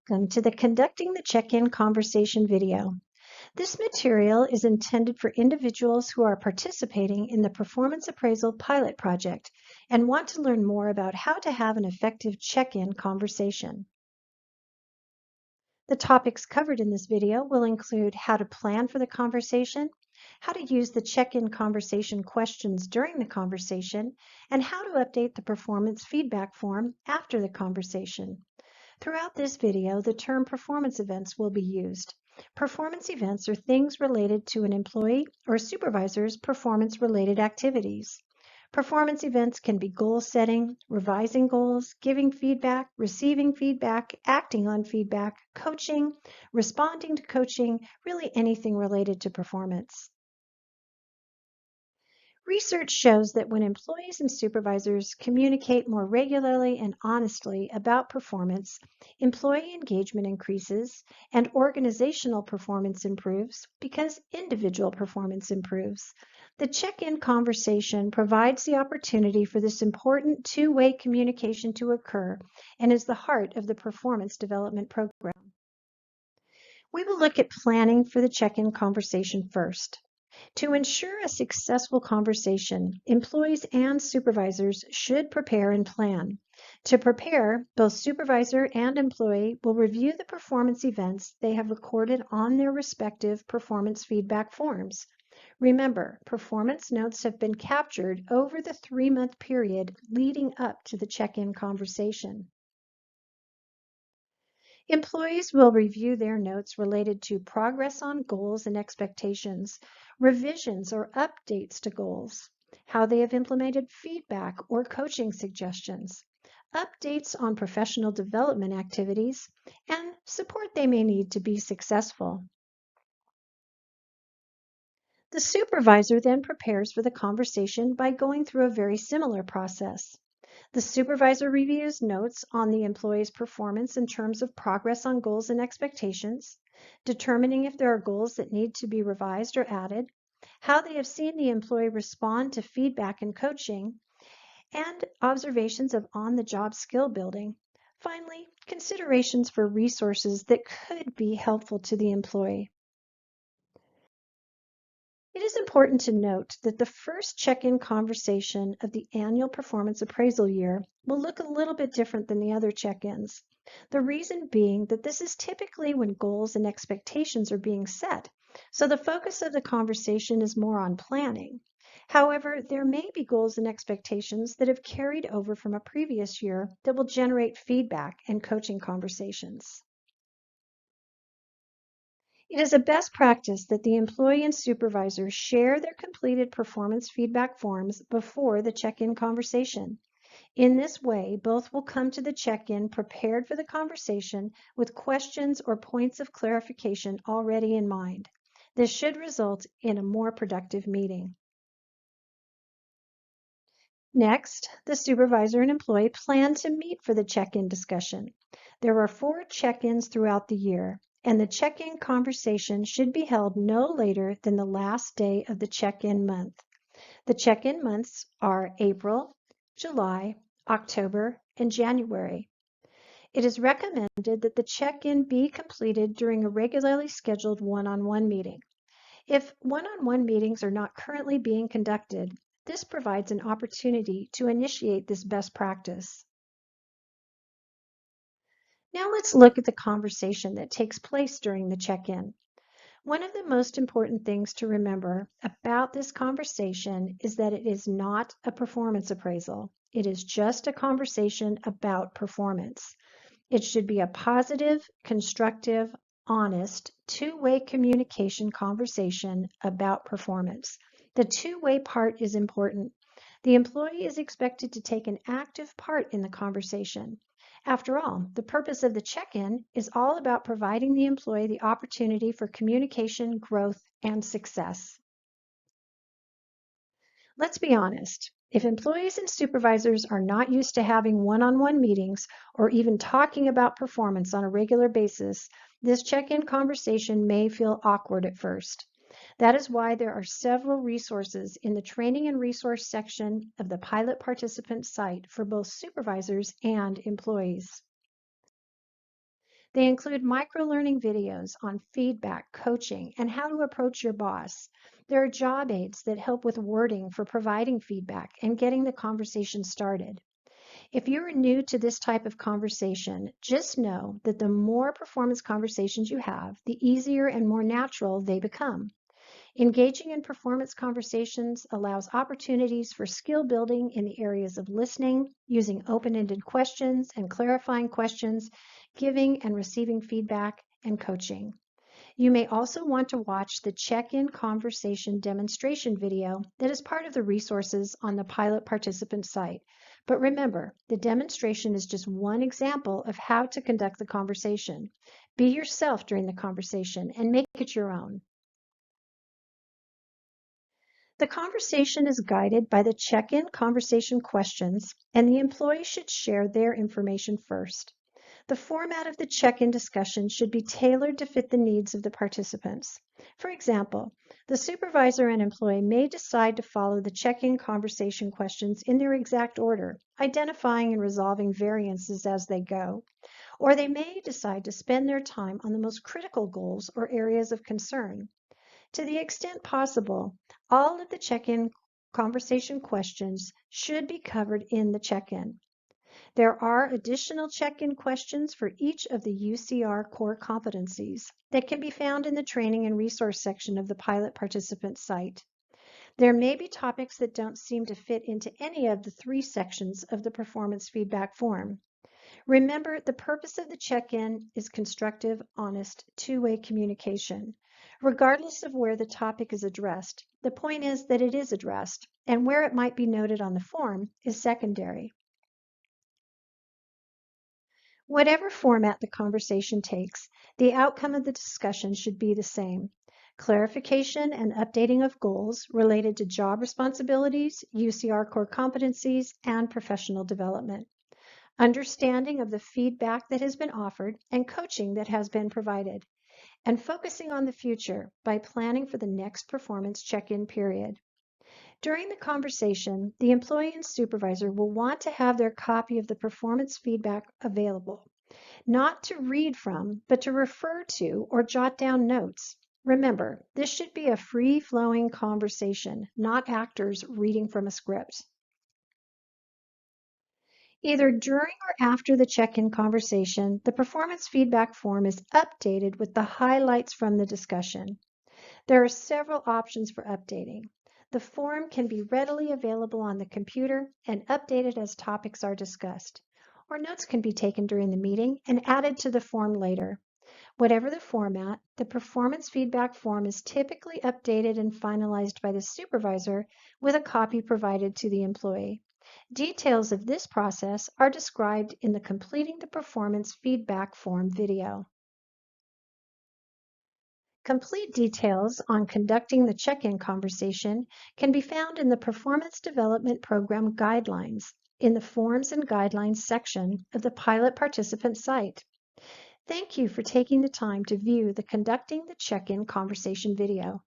Welcome to the Conducting the Check-in Conversation video. This material is intended for individuals who are participating in the Performance Appraisal Pilot Project and want to learn more about how to have an effective check-in conversation. The topics covered in this video will include how to plan for the conversation, how to use the check-in conversation questions during the conversation, and how to update the performance feedback form after the conversation. Throughout this video, the term performance events will be used. Performance events are things related to an employee or supervisor's performance-related activities. Performance events can be goal setting, revising goals, giving feedback, receiving feedback, acting on feedback, coaching, responding to coaching, really anything related to performance. Research shows that when employees and supervisors communicate more regularly and honestly about performance, employee engagement increases and organizational performance improves because individual performance improves. The check-in conversation provides the opportunity for this important two-way communication to occur and is the heart of the performance development program. We will look at planning for the check-in conversation first. To ensure a successful conversation, employees and supervisors should prepare and plan. To prepare, both supervisor and employee will review the performance events they have recorded on their respective performance feedback forms. Remember, performance notes have been captured over the 3-month period leading up to the check-in conversation. Employees will review their notes related to progress on goals and expectations, revisions or updates to goals, how they have implemented feedback or coaching suggestions, updates on professional development activities, and support they may need to be successful. The supervisor then prepares for the conversation by going through a very similar process. The supervisor reviews notes on the employee's performance in terms of progress on goals and expectations, determining if there are goals that need to be revised or added, how they have seen the employee respond to feedback and coaching, and observations of on-the-job skill building. Finally, considerations for resources that could be helpful to the employee. It is important to note that the first check-in conversation of the annual performance appraisal year will look a little bit different than the other check-ins. The reason being that this is typically when goals and expectations are being set, so the focus of the conversation is more on planning. However, there may be goals and expectations that have carried over from a previous year that will generate feedback and coaching conversations. It is a best practice that the employee and supervisor share their completed performance feedback forms before the check-in conversation. In this way, both will come to the check-in prepared for the conversation with questions or points of clarification already in mind. This should result in a more productive meeting. Next, the supervisor and employee plan to meet for the check-in discussion. There are 4 check-ins throughout the year, and the check-in conversation should be held no later than the last day of the check-in month. The check-in months are April, July, October, and January. It is recommended that the check-in be completed during a regularly scheduled one-on-one meeting. If one-on-one meetings are not currently being conducted, this provides an opportunity to initiate this best practice. Now let's look at the conversation that takes place during the check-in. One of the most important things to remember about this conversation is that it is not a performance appraisal. It is just a conversation about performance. It should be a positive, constructive, honest, two-way communication conversation about performance. The two-way part is important. The employee is expected to take an active part in the conversation. After all, the purpose of the check-in is all about providing the employee the opportunity for communication, growth, and success. Let's be honest. If employees and supervisors are not used to having one-on-one meetings or even talking about performance on a regular basis, this check-in conversation may feel awkward at first. That is why there are several resources in the Training and Resource section of the Pilot Participant site for both supervisors and employees. They include micro-learning videos on feedback, coaching, and how to approach your boss. There are job aids that help with wording for providing feedback and getting the conversation started. If you're new to this type of conversation, just know that the more performance conversations you have, the easier and more natural they become. Engaging in performance conversations allows opportunities for skill building in the areas of listening, using open-ended questions and clarifying questions, giving and receiving feedback, and coaching. You may also want to watch the check-in conversation demonstration video that is part of the resources on the pilot participant site. But remember, the demonstration is just one example of how to conduct the conversation. Be yourself during the conversation and make it your own. The conversation is guided by the check-in conversation questions, and the employee should share their information first. The format of the check-in discussion should be tailored to fit the needs of the participants. For example, the supervisor and employee may decide to follow the check-in conversation questions in their exact order, identifying and resolving variances as they go. Or they may decide to spend their time on the most critical goals or areas of concern. To the extent possible, all of the check-in conversation questions should be covered in the check-in. There are additional check-in questions for each of the UCR core competencies that can be found in the training and resource section of the pilot participant site. There may be topics that don't seem to fit into any of the 3 sections of the performance feedback form. Remember, the purpose of the check-in is constructive, honest, two-way communication. Regardless of where the topic is addressed, the point is that it is addressed, and where it might be noted on the form is secondary. Whatever format the conversation takes, the outcome of the discussion should be the same. Clarification and updating of goals related to job responsibilities, UCR core competencies, and professional development. Understanding of the feedback that has been offered and coaching that has been provided, and focusing on the future by planning for the next performance check-in period. During the conversation, the employee and supervisor will want to have their copy of the performance feedback available, not to read from, but to refer to or jot down notes. Remember, this should be a free-flowing conversation, not actors reading from a script. Either during or after the check-in conversation, the performance feedback form is updated with the highlights from the discussion. There are several options for updating. The form can be readily available on the computer and updated as topics are discussed, or notes can be taken during the meeting and added to the form later. Whatever the format, the performance feedback form is typically updated and finalized by the supervisor with a copy provided to the employee. Details of this process are described in the Completing the Performance Feedback Form video. Complete details on conducting the check-in conversation can be found in the Performance Development Program Guidelines in the Forms and Guidelines section of the pilot participant site. Thank you for taking the time to view the Conducting the Check-in Conversation video.